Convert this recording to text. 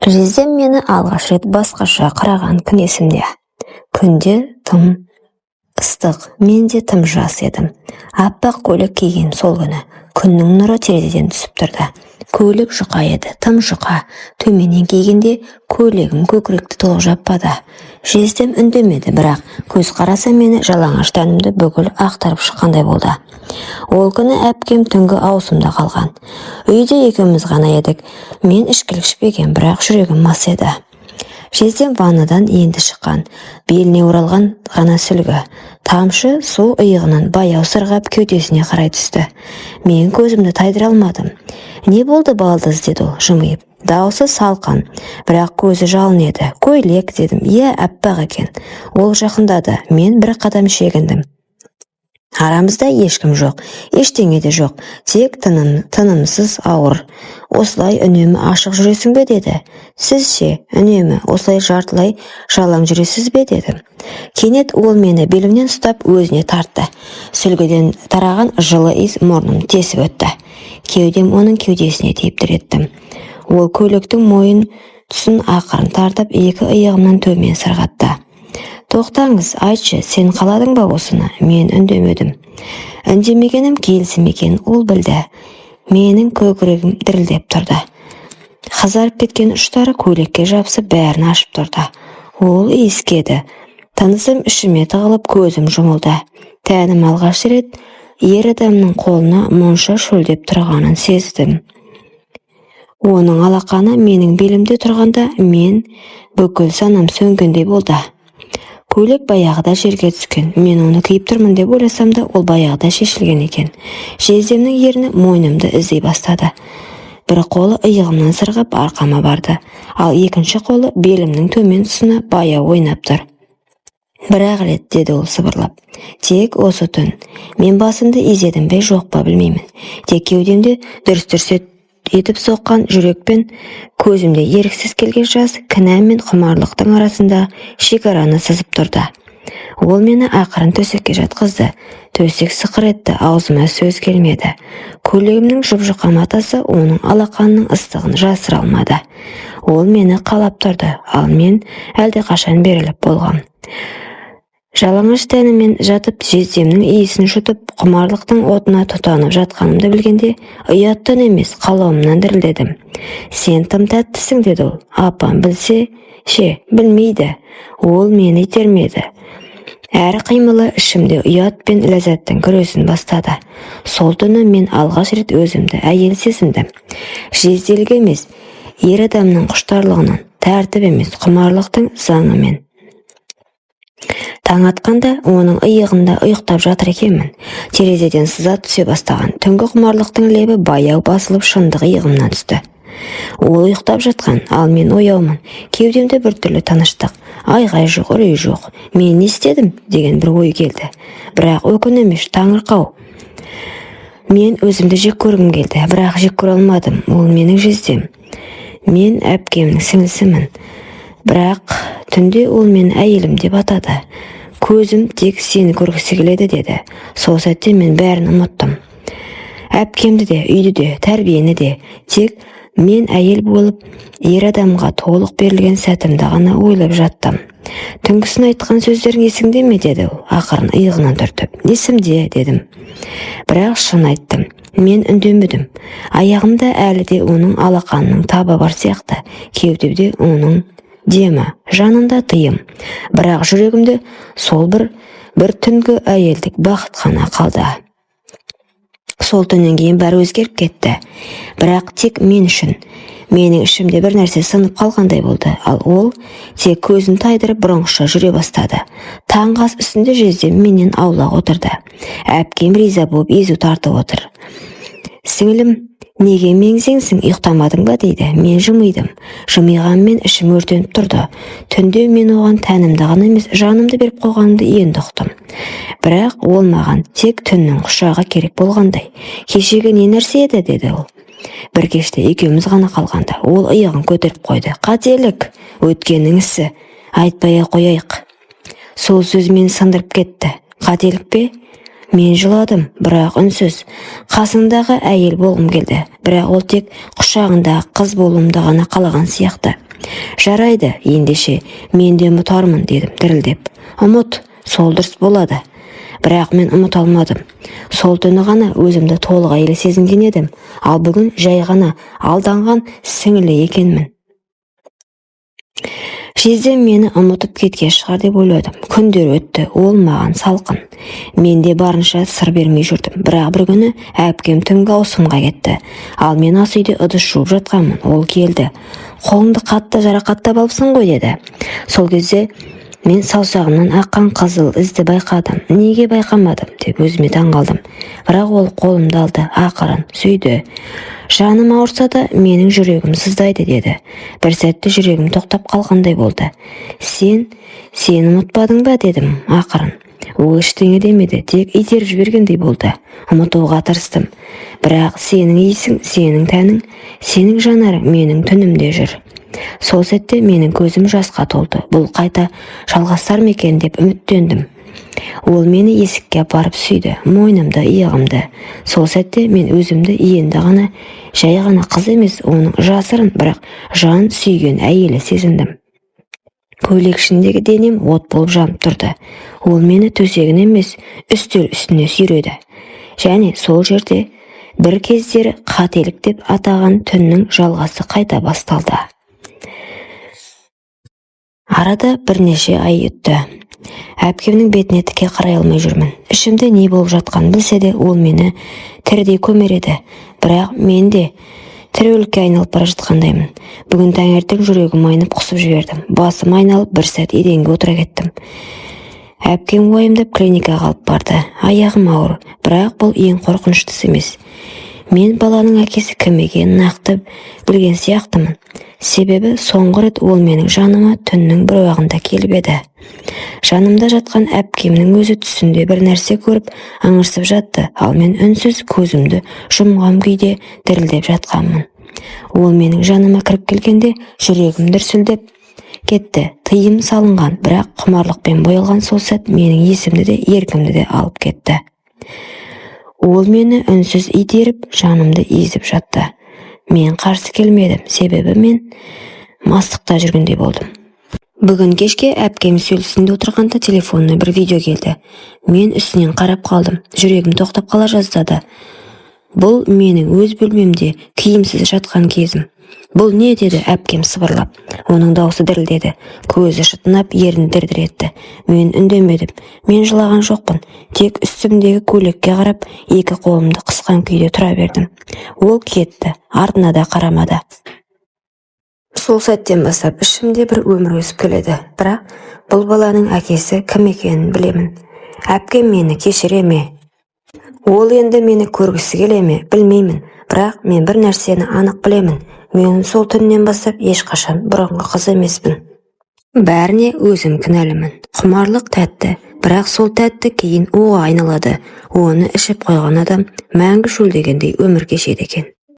Жездем мені алғаш рет басқаша қараған күн есімде. Күнде тым ыстық, мен де тым жас едім. Аппақ көйлек киген сол күні күннің нұры терезеден түсіп тұрды. Көйлек жұқа еді, тым жұқа. Төменнен кигенде көйлегім көкіректі толық жаппады. Жездем үндемеді, бірақ көз қараса мені жалаңаш тәнімді бүкіл ақтарып шыққандай болды. Ол күні әпкем түнгі аусымда қалған. Үйде екеуміз ғана едік. Мен ішкілік ішпеген, бірақ жүрегім мас еді. Жездем ваннадан енді шыққан, беліне оралған ғана сүлгі. Тамшы су иығынан баяу сырғап кеудесіне қарай түсті. Мен көзімді тайдыра алмадым. «Не болды, балдыз?» деді ол жымиып. Даусы салқын, бірақ көзі жалын еді. «Көйлек» дедім. «Иә, аппақ екен». Ол жақындады. Мен бір қадам шегіндім. Арамызда ешкім жоқ, ештеңе де жоқ, тек тынымсыз ауыр. «Осылай үнемі ашық жүресің бе?» деді. «Сіз ше, үнемі осылай жартылай жалаң жүресіз бе?» дедім. Кенет ол мені белімнен ұстап өзіне тартты. Сүлгіден тараған жылы иіс мұрным тесіп өтті. Кеудем оның кеудесіне тиіп еттім. Ол көйлектің мойын тұсын ақырын тартып, екі иығымнан төмен сырғатты. «Тоқтаңыз, айтшы, сен қаладың ба осыны?» Мен үндемедім. Үндемегенім келісім екен, ол білді. Менің көкірегім дірілдеп тұрды. Қызарып кеткен ұштары көйлекке жабысып бәрін ашып тұрды. Ол иіскеді. Тынысым ішіме тығылып көзім жұмылды. Тәнім алғаш рет ер адамның қолына мұнша шөлдеп тұрғанын сездім. Оның алақаны менің белімде тұрғанда мен бүкіл санам сөнгендей болды. Көйлек баяғыда жерге түскен. Мен оны киіп тұрмын деп ойласам да, ол баяғыда шешілген екен. Жездемнің ерні мойнымды іздей бастады. Бір қолы иығымнан сырғап арқама барды, ал екінші қолы белімнің төмен тұсына баяу ойнап тұр. «Бірақ рет», деді ол сыбырлап. «Тек осы түн. Мен басымды изедім бе жоқ па білмеймін. Тек кеудемде дүрс-дүрс етіп соққан жүрекпен көзімде еріксіз келген жас кінә мен құмарлықтың арасында шекараны сызып тұрды. Ол мені ақырын төсекке жатқызды. Төсек сықыр етті, аузыма сөз келмеді. Көйлегімнің жұп-жұқа матасы оның алақанының ыстығын жасыра алмады. Ол мені қалап тұрды, ал мен әлдеқашан беріліп болғам. Жалаңаш тәнімен жатып, жездемнің иісін жұтып, құмарлықтың отына тұтанып жатқанымды білгенде, ұяттан емес, қалауымнан дірілдедім. «Сен тым тәттісің», деді ол. Апам білсе, ше, білмейді. Ол мені итермеді. Әр қимылы ішімде ұят пен ләззаттың күресін бастады. Сол түні мен алғаш рет өзімді әйел сезіндім. Жезделік емес, ер адамның құштарлығынан, тәртіп емес, құмарлықтың заңымен. Таң атқанда оның иығында ұйықтап жатыр екенмін. Терезеден сыза түсе бастаған түнгі құмарлықтың лебі баяу басылып шындық иығымнан түсті. Ол ұйықтап жатқан, ал мен ояумын. Кеудемде біртүрлі тыныштық. Айғай жоқ, үрей жоқ. Мен не істедім деген бір ой келді. Бірақ өкінемеш, таңырқау. Мен өзімді жек көргім келді, бірақ жек көре алмадым. Ол менің жездем. Мен әпкемнің сіңлісімін. Бірақ түнде ол мен әйелім деп атады. Көзім тек сені көргісі келеді деді. Сол сәтте мен бәрін ұмыттым. Әпкемді де, үйді де, тәрбиені де. Тек мен әйел болып, ер адамға толық берілген сәтімді ғана ойлап жаттым. Түнгісін айтқан сөздерің есіңде ме деді ол, ақырын иығынан түртіп. Есімде дедім. Бірақ шын айттым. Мен үндемедім. Аяғымда әлі де оның алақанының табы бар сияқты. Кеудемде оның демі, жанында тыйым. Бірақ жүрегімде сол бір түнгі әйелдік бақыт қана қалды. Сол түннен кейін бәрі өзгеріп кетті. Бірақ тек мен үшін. Менің ішімде бір нәрсе сынып қалғандай болды, ал ол тек көзін тайдырып бұрынғыша жүре бастады. Таңғы ас үстінде жездем менен аулақ отырды. Әпкем риза болып езу тартып отыр. «Сіңілім, неге меңзеңсің, ұйықтамадың ба?» дейді. Мен жымидым. Жымиғанмен ішім өртеніп тұрды. Түнде мен оған тәнімді ғана емес, жанымды беріп қойғанымды енді ұқтым. Бірақ ол маған тек түннің құшағы керек болғандай. «Кешегі не нәрсе еді?» деді ол. Бір кеште екеуміз ғана қалғанда, ол иығын көтеріп қойды. «Қателік, өткеннің ісі, айтпай қояйық». Сол сөз мені сындырып кетті. «Қателік пе?» Мен жыладым, бірақ үнсіз. Қасындағы әйел болғым келді, бірақ ол тек құшағындағы қыз болуымды ғана қалаған сияқты. Жарайды, ендеше мен де ұмытармын дедім дірілдеп. Ұмыт, сол дұрыс болады. Бірақ мен ұмыта алмадым. Сол түні ғана өзімді толық әйел сезінген едім, ал бүгін жай ғана алданған сіңілі екенмін. Жездем мені ұмытып кеткен шығар деп ойладым. Күндер өтті, ол маған салқын. Мен де барынша сыр бермей жүрдім. Бірақ бір күні әпкем түнгі ауысымға кетті. Ал мен ас үйде ыдыс жуып жатқанмын. Ол келді. Қолыңды қатты жарақаттап алыпсың ғой деді. Сол кезде мен саусағымнан аққан қызыл ізді байқадым. Неге байқамадым деп өзіме таңғалдым. Бірақ ол қолымды алды, ақырын сүйді. Жаным ауырса да менің жүрегім сыздайды деді. Бір сәтте жүрегім тоқтап қалғандай болды. Сен ұмытпадың ба дедім ақырын. Ол ештеңе демеді, тек итеріп жібергендей болды. Ұмытуға тырыстым. Бірақ сенің иісің, сенің тәнің, сенің жанарың менің түнімде жүр. Сол сәтте менің көзім жасқа толды. Бұл қайта жалғасар ма екен деп үміттендім. Ол мені есікке апарып сүйді, мойнымды, иығымды. Сол сәтте мен өзімді енді ғана, жай ғана қыз емес, оның жасырын, бірақ жан сүйген әйелі сезіндім. Көйлек ішіндегі денем от болып жанып тұрды. Ол мені төсегін емес, үстел үстіне сүйреді. Және сол жерде бір кездері қателік деп атаған түннің жалғасы қайта басталды. Арада бірнеше ай өтті. Әпкемнің бетіне тіке қарай алмай жүрмін. Ішімде не болып жатқанын білсе де, ол мені тірідей көмереді. Бірақ мен де тірі өлікке айналып бара жатқандаймын. Бүгін таңертең жүрегім айнып құсып жібердім. Басым айналып бір сәт еденге отыра кеттім. Әпкем уайымдап клиникаға алып барды. Аяғым ауыр, бірақ бұл ең қорқыныштысы емес. Мен баланың әкесі кім екенін нақты білген сияқтымын. Себебі соңғы рет ол менің жаныма түннің бір уағында келіп еді. Жанымда жатқан әпкемнің өзі түсінде бір нәрсе көріп аңырсып жатты, ал мен үнсіз көзімді жұмған күйде дірілдеп жатқанмын. Ол менің жаныма кіріп келгенде жүрегім дүрсілдеп кетті. Тыйым салынған, бірақ құмарлықпен боялған сол сәт менің есімді де еркімді де алып кетті. Ол мені үнсіз итеріп, жанымды езіп жатты. Мен қарсы келмедім, себебі мен мастықта жүргендей болдым. Бүгін кешке әпкем сөйлесінде отырғанда телефонына бір видео келді. Мен үстінен қарап қалдым. Жүрегім тоқтап қала жаздады. Бұл менің өз бөлмемде киімсіз жатқан кезім. Бұл не деді әпкем сыбырлап. Оның даусы дірілдеді. Көзі шытынап, ерін дір-дір етті. Мен үндемедім. Мен жылаған жоқпын. Тек үстімдегі көйлекке қарап, екі қолымды қысқан күйде тұра бердім. Ол кетті. Артына да қарамады. Сол сәттен бастап ішімде бір өмір өсіп келеді. Бірақ бұл баланың әкесі кім екенін білемін. Әпкем мені кешіре ме? Ол енді мені көргісі келе ме? Білмеймін. Бірақ мен бір нәрсені анық білемін. Мен сол түннен бастап ешқашан бұрынғы қыз емеспін. Бәріне өзім кінәлімін. Құмарлық тәтті, бірақ сол тәтті кейін оға айналады. Оны ішіп қойған адам мәңгі шөлдегендей өмір кешеді екен.